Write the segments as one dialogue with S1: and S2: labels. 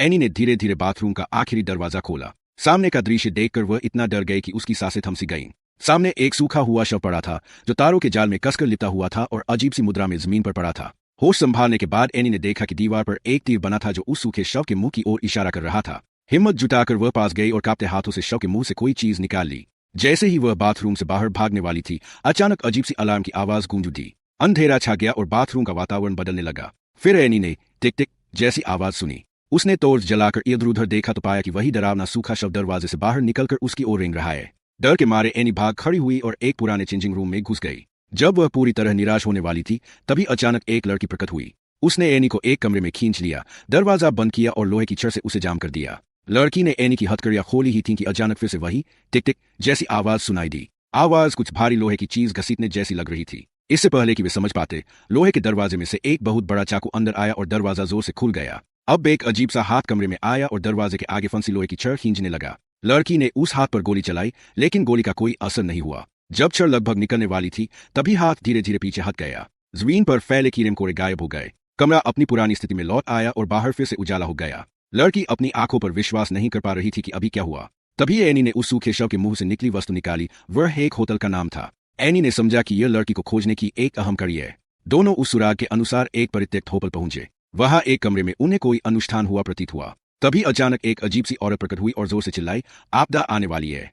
S1: Any ने धीरे धीरे बाथरूम का आखिरी दरवाजा खोला। सामने का दृश्य देखकर वह इतना डर गई कि उसकी सांसें थम सी गईं। सामने एक सूखा हुआ शव पड़ा था जो तारों के जाल में कसकर लिपटा हुआ था और अजीब सी मुद्रा में जमीन पर पड़ा था। होश संभालने के बाद एनी ने देखा कि दीवार पर एक तीर बना था जो उस सूखे शव के मुंह की ओर इशारा कर रहा था। हिम्मत जुटाकर वह पास गई और कांपते हाथों से शव के मुंह से कोई चीज निकाल ली। जैसे ही वह बाथरूम से बाहर भागने वाली थी, अचानक अजीब सी अलार्म की आवाज गूंज उठी। अंधेरा छा गया और बाथरूम का वातावरण बदलने लगा। फिर एनी ने टिक टिक जैसी आवाज सुनी। उसने टॉर्च जलाकर इधर उधर देखा तो पाया कि वही डरावना सूखा शव दरवाजे से बाहर निकलकर उसकी ओर रेंग रहा है। डर के मारे एनी भाग खड़ी हुई और एक पुराने चेंजिंग रूम में घुस गई। जब वह पूरी तरह निराश होने वाली थी, तभी अचानक एक लड़की प्रकट हुई। उसने एनी को एक कमरे में खींच लिया, दरवाजा बंद किया और लोहे की छड़ से उसे जाम कर दिया। लड़की ने एनी की हथकड़ियां खोली ही थी कि अचानक फिर से वही टिक टिक जैसी आवाज सुनाई दी। आवाज कुछ भारी लोहे की चीज घसीटने जैसी लग रही थी। इससे पहले कि वे समझ पाते, लोहे के दरवाजे में से एक बहुत बड़ा चाकू अंदर आया और दरवाजा जोर से खुल गया। अब एक अजीब सा हाथ कमरे में आया और दरवाजे के आगे फंसी लोहे की छड़ खींचने लगा। लड़की ने उस हाथ पर गोली चलाई, लेकिन गोली का कोई असर नहीं हुआ। जब छड़ लगभग निकलने वाली थी, तभी हाथ धीरे धीरे पीछे हट गया। जमीन पर फैले कीड़े मकोड़े गायब हो गए। कमरा अपनी पुरानी स्थिति में लौट आया और बाहर फिर से उजाला हो गया। लड़की अपनी आंखों पर विश्वास नहीं कर पा रही थी कि अभी क्या हुआ। तभी एनी ने उस सूखे शव के मुंह से निकली वस्तु निकाली। वह एक होटल का नाम था। एनी ने समझा कि यह लड़की को खोजने की एक अहम कड़ी है। दोनों उस सुराग के अनुसार एक परित्यक्त होटल पहुंचे। वहां एक कमरे में उन्हें कोई अनुष्ठान हुआ प्रतीत हुआ। तभी अचानक एक अजीब सी औरत प्रकट हुई और जोर से चिल्लाई, आपदा आने वाली है।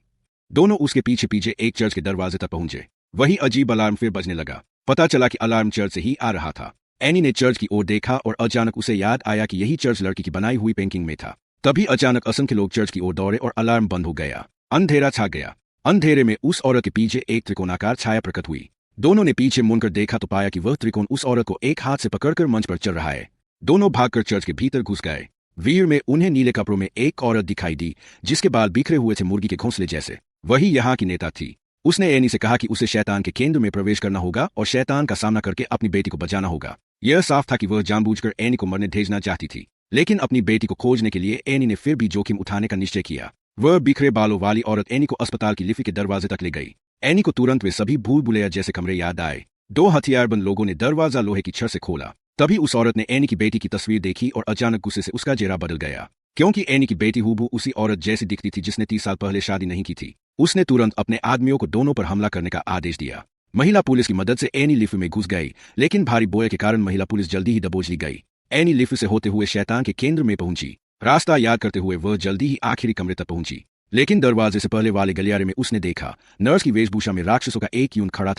S1: दोनों उसके पीछे पीछे एक चर्च के दरवाजे तक पहुंचे। वही अजीब अलार्म फिर बजने लगा। पता चला कि अलार्म चर्च से ही आ रहा था। एनी ने चर्च की ओर देखा और अचानक उसे याद आया कि यही चर्च लड़की की बनाई हुई पेंटिंग में था। तभी अचानक असंख्य लोग चर्च की ओर दौड़े और अलार्म बंद हो गया। अंधेरा छा गया। अंधेरे में उस औरत के पीछे एक त्रिकोणाकार छाया प्रकट हुई। दोनों ने पीछे मुड़कर देखा तो पाया कि वह त्रिकोण उस औरत को एक हाथ से पकड़कर मंच पर चल रहा है। दोनों भागकर चर्च के भीतर घुस गए। वीर में उन्हें नीले कपड़ों में एक औरत दिखाई दी, जिसके बाल बिखरे हुए थे मुर्गी के घोंसले जैसे। वही यहाँ की नेता थी। उसने एनी से कहा कि उसे शैतान के केंद्र में प्रवेश करना होगा और शैतान का सामना करके अपनी बेटी को बचाना होगा। यह साफ था कि वह जानबूझकर एनी को मरने भेजना चाहती थी, लेकिन अपनी बेटी को खोजने के लिए एनी ने फिर भी जोखिम उठाने का निश्चय किया। वह बिखरे बालों वाली औरत एनी को अस्पताल की लिफ्ट के दरवाजे तक ले गई। एनी को तुरंत वे सभी भूल भुलैया जैसे कमरे याद आए। दो हथियारबंद लोगों ने दरवाजा लोहे की छड़ से खोला। तभी उस औरत ने एनी की बेटी की तस्वीर देखी और अचानक गुस्से से उसका चेहरा बदल गया, क्योंकि एनी की बेटी हूबहू उसी औरत जैसी दिखती थी जिसने 30 साल पहले शादी नहीं की थी। उसने तुरंत अपने आदमियों को दोनों पर हमला करने का आदेश दिया। महिला पुलिस की मदद से एनी लिफ्ट में घुस गई, लेकिन भारी बोझ के कारण महिला पुलिस जल्दी ही दबोच ली गई। एनी लिफ्ट से होते हुए शैतान के केंद्र में पहुंची। रास्ता याद करते हुए वह जल्दी ही आखिरी कमरे तक पहुंची, लेकिन दरवाजे से पहले वाले गलियारे में उसने देखा नर्स की वेशभूषा में राक्षसों का एक यूनिट खड़ा था।